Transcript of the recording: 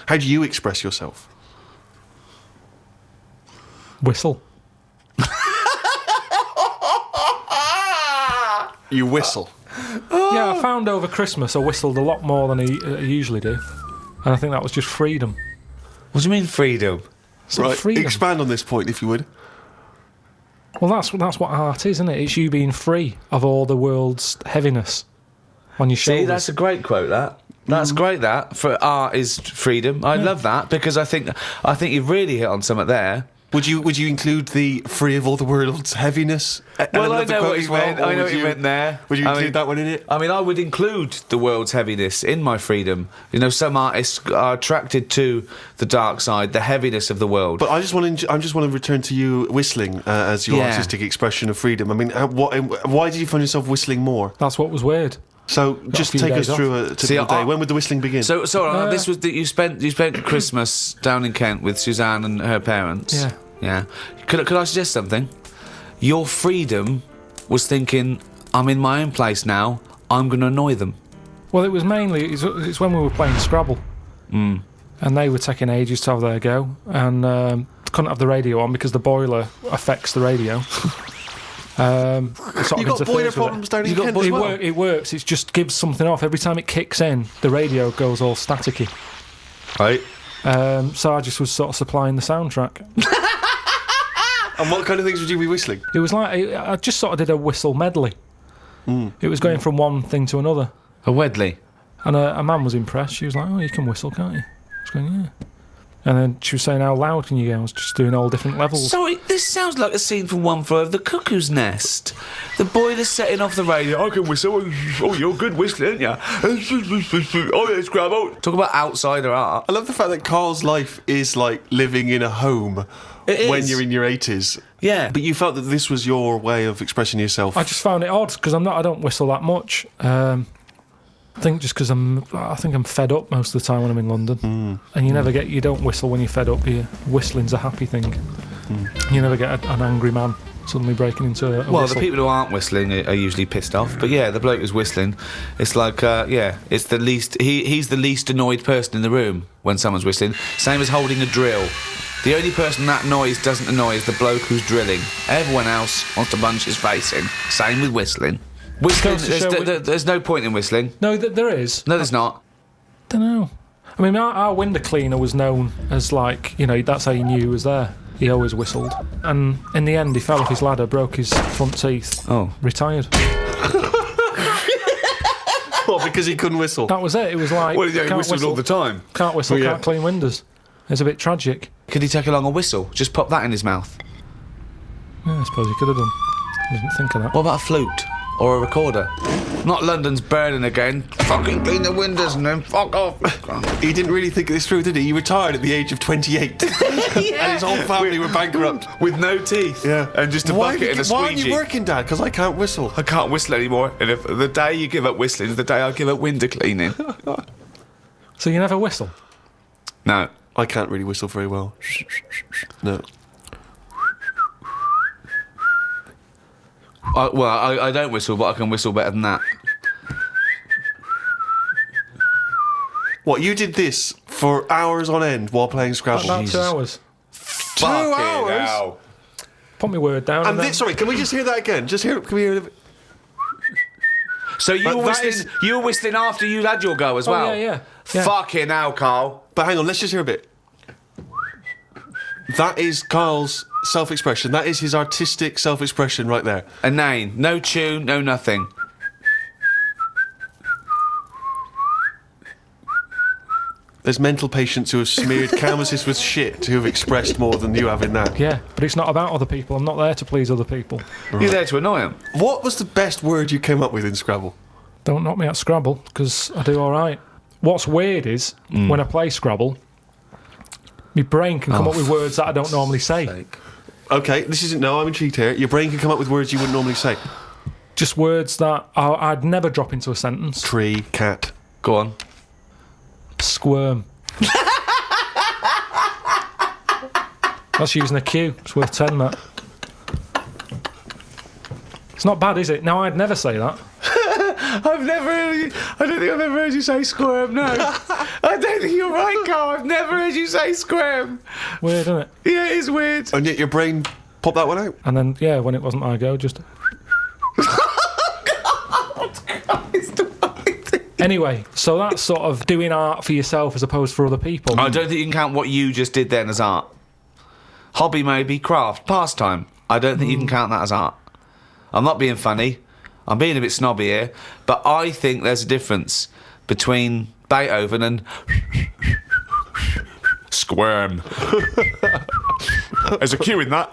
How do you express yourself? Whistle. You whistle. Yeah, I found over Christmas I whistled a lot more than I usually do. And I think that was just freedom. What do you mean freedom? Right, freedom. expand on this point if you would. Well, that's what art is, isn't it? It's you being free of all the world's heaviness on your shoulders. See, that's a great quote, that. That's great, that. For art is freedom. I love that, because I think you've really hit on something there. Would you include the free of all the world's heaviness? Well, I know what you meant. I know what you meant there. Would you include that one in it? I mean, I would include the world's heaviness in my freedom. You know, some artists are attracted to the dark side, the heaviness of the world. But I just want to return to you whistling as your artistic expression of freedom. I mean, why did you find yourself whistling more? That's what was weird. So just take us through a typical day. When would the whistling begin? So this was that you spent Christmas down in Kent with Suzanne and her parents. Yeah. Yeah. Could I suggest something? Your freedom was thinking, I'm in my own place now, I'm going to annoy them. Well, it was mainly... It's when we were playing Scrabble. And they were taking ages to have their go. And couldn't have the radio on because the boiler affects the radio. You've got boiler problems down in Kent as well? It works. It just gives something off. Every time it kicks in, the radio goes all staticky. Right. So I just was sort of supplying the soundtrack. And what kind of things would you be whistling? It was like... I just sort of did a whistle medley. It was going from one thing to another. A Wedley. And a man was impressed. She was like, oh, you can whistle, can't you? I was going, yeah. And then she was saying, how loud can you go? I was just doing all different levels. Sorry, this sounds like a scene from One Flew Over the Cuckoo's Nest. The boiler's setting off the radio. I can whistle. Oh, you're good whistling, aren't you? Oh, yeah, Scrabble. Talk about outsider art. I love the fact that Karl's life is like living in a home when you're in your 80s. Yeah. But you felt that this was your way of expressing yourself. I just found it odd because I don't whistle that much. I think just because I think I'm fed up most of the time when I'm in London, and you don't whistle when you're fed up. Whistling's a happy thing. You never get an angry man suddenly breaking into a Well, whistle. the people who aren't whistling are usually pissed off. But yeah, the bloke who's whistling, it's like it's the least. He's the least annoyed person in the room when someone's whistling. Same as holding a drill. The only person that noise doesn't annoy is the bloke who's drilling. Everyone else wants to punch his face in. Same with whistling. Whistling, there's no point in whistling. No, there is. No, there's not. Don't know. I mean, our window cleaner was known as that's how you knew he was there. He always whistled. And in the end, he fell off his ladder, broke his front teeth. Oh. Retired. What, because he couldn't whistle? That was it. It was like... Well, he whistled all the time. Can't whistle, can't clean windows. It's a bit tragic. Could he take along a whistle? Just pop that in his mouth. Yeah, I suppose he could have done. I didn't think of that. What about a flute? Or a recorder? Not London's burning again. Fucking clean the windows and then fuck off. He didn't really think this through, did he? He retired at the age of 28. And his whole family were bankrupt. With no teeth. Yeah. And just a bucket and a squeegee. Why aren't you working, Dad? Because I can't whistle. I can't whistle anymore. And if the day you give up whistling is the day I give up window cleaning. So you never whistle? No. I can't really whistle very well. No. I don't whistle, but I can whistle better than that. What, you did this for hours on end while playing Scrabble? About 2 hours. 2 hours? Hell. Put my word down. And sorry, can we just hear that again? Can we hear it? So you were whistling after you had your go as well? Yeah. Fucking hell, Karl. But hang on, let's just hear a bit. That is Karl's self-expression. That is his artistic self-expression right there. Inane. No tune, no nothing. There's mental patients who have smeared canvases with shit who have expressed more than you have in that. Yeah, but it's not about other people. I'm not there to please other people. Right. You're there to annoy them. What was the best word you came up with in Scrabble? Don't knock me at Scrabble, because I do all right. What's weird is, when I play Scrabble, my brain can come up with words that I don't normally say. Okay, I'm intrigued here. Your brain can come up with words you wouldn't normally say. Just words that I'd never drop into a sentence. Tree, cat. Go on. Squirm. That's using a Q. It's worth 10, that. It's not bad, is it? Now, I'd never say that. I've never heard you. I don't think I've ever heard you say squirm. No, I don't think you're right, Carl. I've never heard you say squirm. Weird, isn't it? Yeah, it is weird. And yet your brain popped that one out. And then, when it wasn't my go, just... Anyway, so that's sort of doing art for yourself as opposed for other people. I don't think you can count what you just did then as art. Hobby maybe, craft, pastime. I don't think you can count that as art. I'm not being funny. I'm being a bit snobby here. But I think there's a difference between Beethoven and... Squirm. There's a cue in that.